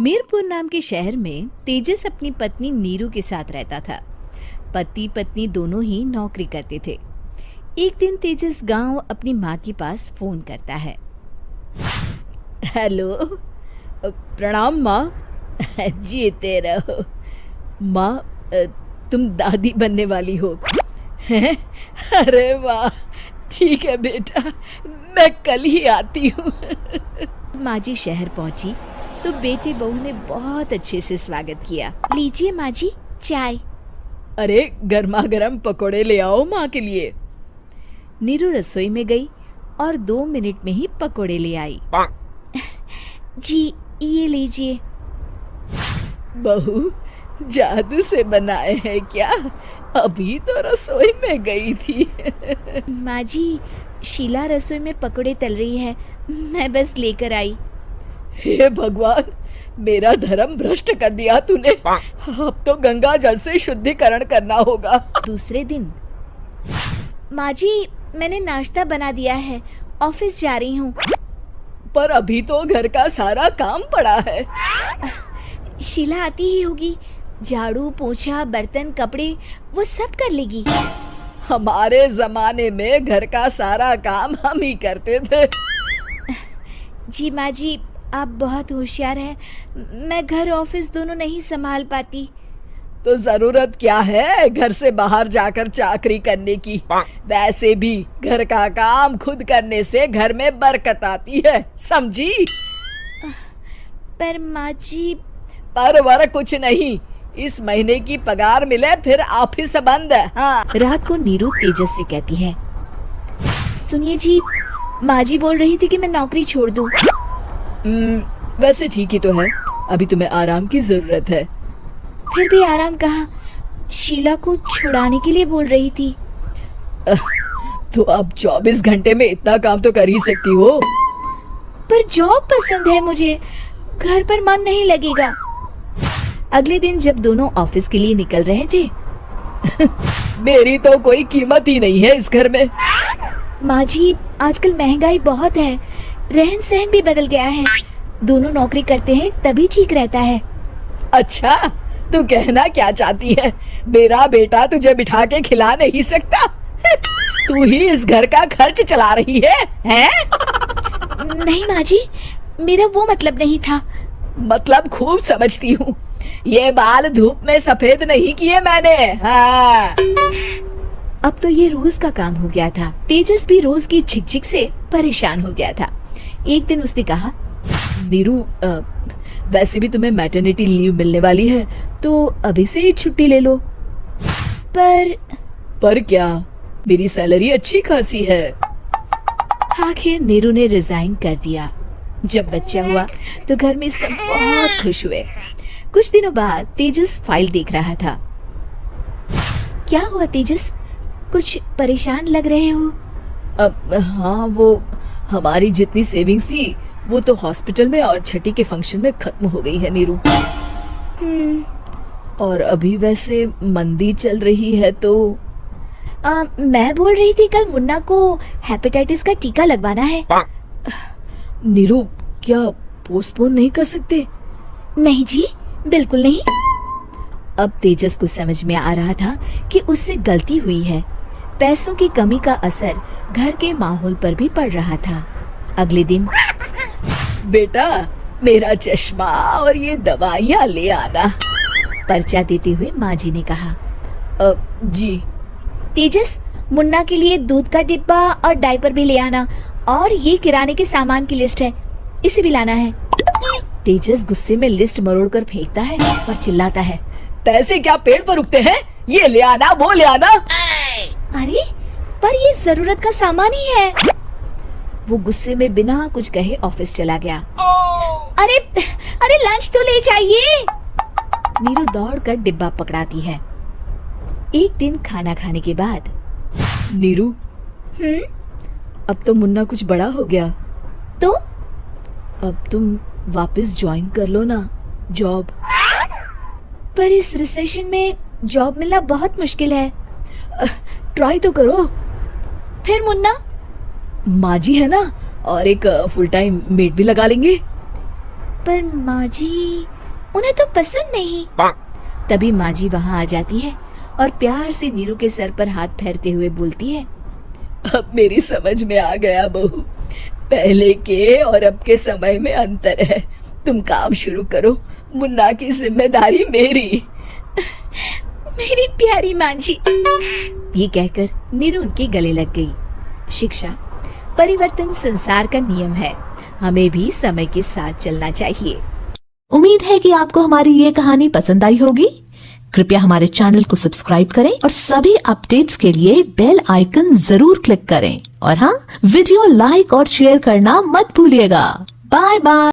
मीरपुर नाम के शहर में तेजस अपनी पत्नी नीरू के साथ रहता था। पति पत्नी दोनों ही नौकरी करते थे। एक दिन तेजस गांव अपनी माँ के पास फोन करता है। हेलो, प्रणाम माँ। जीते रहो माँ, तुम दादी बनने वाली हो हैं? अरे वाह, ठीक है बेटा, मैं कल ही आती हूँ। माँ जी शहर पहुँची तो बेटे बहू ने बहुत अच्छे से स्वागत किया। लीजिए माँ जी चाय। अरे गर्मा गर्म पकोड़े ले आओ माँ के लिए। नीरू रसोई में गई और 2 मिनट में ही पकोड़े ले आई। जी ये लीजिए। बहू जादू से बनाए हैं क्या? अभी तो रसोई में गई थी। माँ जी, शीला रसोई में पकोड़े तल रही है, मैं बस लेकर आई। हे भगवान, मेरा धर्म भ्रष्ट कर दिया तूने। अब तो गंगा जल से शुद्धिकरण करना होगा। दूसरे दिन, माँ जी मैंने नाश्ता बना दिया है, ऑफिस जा रही हूँ। पर अभी तो घर का सारा काम पड़ा है। शीला आती ही होगी, झाड़ू पोछा बर्तन कपड़े वो सब कर लेगी। हमारे जमाने में घर का सारा काम हम ही करते थे। जी माँ जी, आप बहुत होशियार हैं, मैं घर ऑफिस दोनों नहीं संभाल पाती। तो जरूरत क्या है घर से बाहर जाकर चाकरी करने की? वैसे भी घर का काम खुद करने से घर में बरकत आती है, समझी? पर माँ जी। पर वर कुछ नहीं, इस महीने की पगार मिले फिर ऑफिस बंद है। हाँ। रात को नीरू तेजस से कहती है, सुनिए जी, माँ जी बोल रही थी कि मैं नौकरी छोड़ दूं। वैसे ठीक ही तो है, अभी तुम्हें आराम की जरूरत है। फिर भी आराम कहाँ, शीला को छुड़ाने के लिए बोल रही थी। तो अब 24 घंटे में इतना काम तो कर ही सकती हो। पर जॉब पसंद है मुझे, घर पर मन नहीं लगेगा। अगले दिन जब दोनों ऑफिस के लिए निकल रहे थे, मेरी तो कोई कीमत ही नहीं है इस घर में। माँ जी, आजकल महंगाई बहुत है, रहन सहन भी बदल गया है, दोनों नौकरी करते हैं तभी ठीक रहता है। अच्छा, तू कहना क्या चाहती है? मेरा बेटा तुझे बिठा के खिला नहीं सकता? तू ही इस घर का खर्च चला रही है, हैं? नहीं माँ जी, मेरा वो मतलब नहीं था। मतलब खूब समझती हूँ, ये बाल धूप में सफेद नहीं किए मैंने। हाँ। अब तो ये रोज का काम हो गया था। तेजस भी रोज की झिकझिक से परेशान हो गया था। एक दिन उसने कहा, नीरू, वैसे भी तुम्हें मैटरनिटी लीव मिलने वाली है, तो अभी से ही छुट्टी ले लो। पर क्या, मेरी सैलरी अच्छी खासी है। आखिर नीरू ने रिजाइन कर दिया। जब बच्चा हुआ तो घर में सब बहुत खुश हुए। कुछ दिनों बाद तेजस फाइल देख रहा था। क्या हुआ तेजस, कुछ परेशान लग रहे हो? हाँ, वो हमारी जितनी सेविंग्स थी वो तो हॉस्पिटल में और छठी के फंक्शन में खत्म हो गई है नीरू। और अभी वैसे मंदी चल रही है तो मैं बोल रही थी कल मुन्ना को हेपेटाइटिस का टीका लगवाना है। नीरू, क्या पोस्टपोन नहीं कर सकते? नहीं जी, बिल्कुल नहीं। अब तेजस को समझ में आ रहा था कि उससे गलती हुई है। पैसों की कमी का असर घर के माहौल पर भी पड़ रहा था। अगले दिन, बेटा मेरा चश्मा और ये दवाइयाँ ले आना, पर्चा देते हुए माँ जी ने कहा। जी। तेजस, मुन्ना के लिए दूध का डिब्बा और डायपर भी ले आना, और ये किराने के सामान की लिस्ट है, इसे भी लाना है। तेजस गुस्से में लिस्ट मरोड़ कर फेंकता है और चिल्लाता है, पैसे क्या पेड़ पर उगते हैं? ये ले आना, वो ले आना। अरे पर ये जरूरत का सामान ही है। वो गुस्से में बिना कुछ कहे ऑफिस चला गया। अरे लंच तो ले जाइए। नीरू दौड़कर डिब्बा पकड़ाती है। एक दिन खाना खाने के बाद, नीरू, अब तो मुन्ना कुछ बड़ा हो गया, तो अब तुम वापस ज्वाइन कर लो ना जॉब। पर इस रिसेशन में जॉब मिलना बहुत मुश्किल है। ट्राई तो करो। फिर मुन्ना? माँ जी है ना, और एक फुल टाइम मेड भी लगा लेंगे। पर माँ जी, उन्हें तो पसंद नहीं। तभी माँ जी वहाँ आ जाती है और प्यार से नीरू के सर पर हाथ फेरते हुए बोलती है, अब मेरी समझ में आ गया बहू, पहले के और अब के समय में अंतर है। तुम काम शुरू करो, मुन्ना की जिम्मेदारी मेरी। मेरी प्यारी माँ जी, ये कहकर नीरू उनके गले लग गई। शिक्षा, परिवर्तन संसार का नियम है, हमें भी समय के साथ चलना चाहिए। उम्मीद है कि आपको हमारी ये कहानी पसंद आई होगी। कृपया हमारे चैनल को सब्सक्राइब करें और सभी अपडेट्स के लिए बेल आइकन जरूर क्लिक करें। और हाँ, वीडियो लाइक और शेयर करना मत भूलिएगा। Bye bye.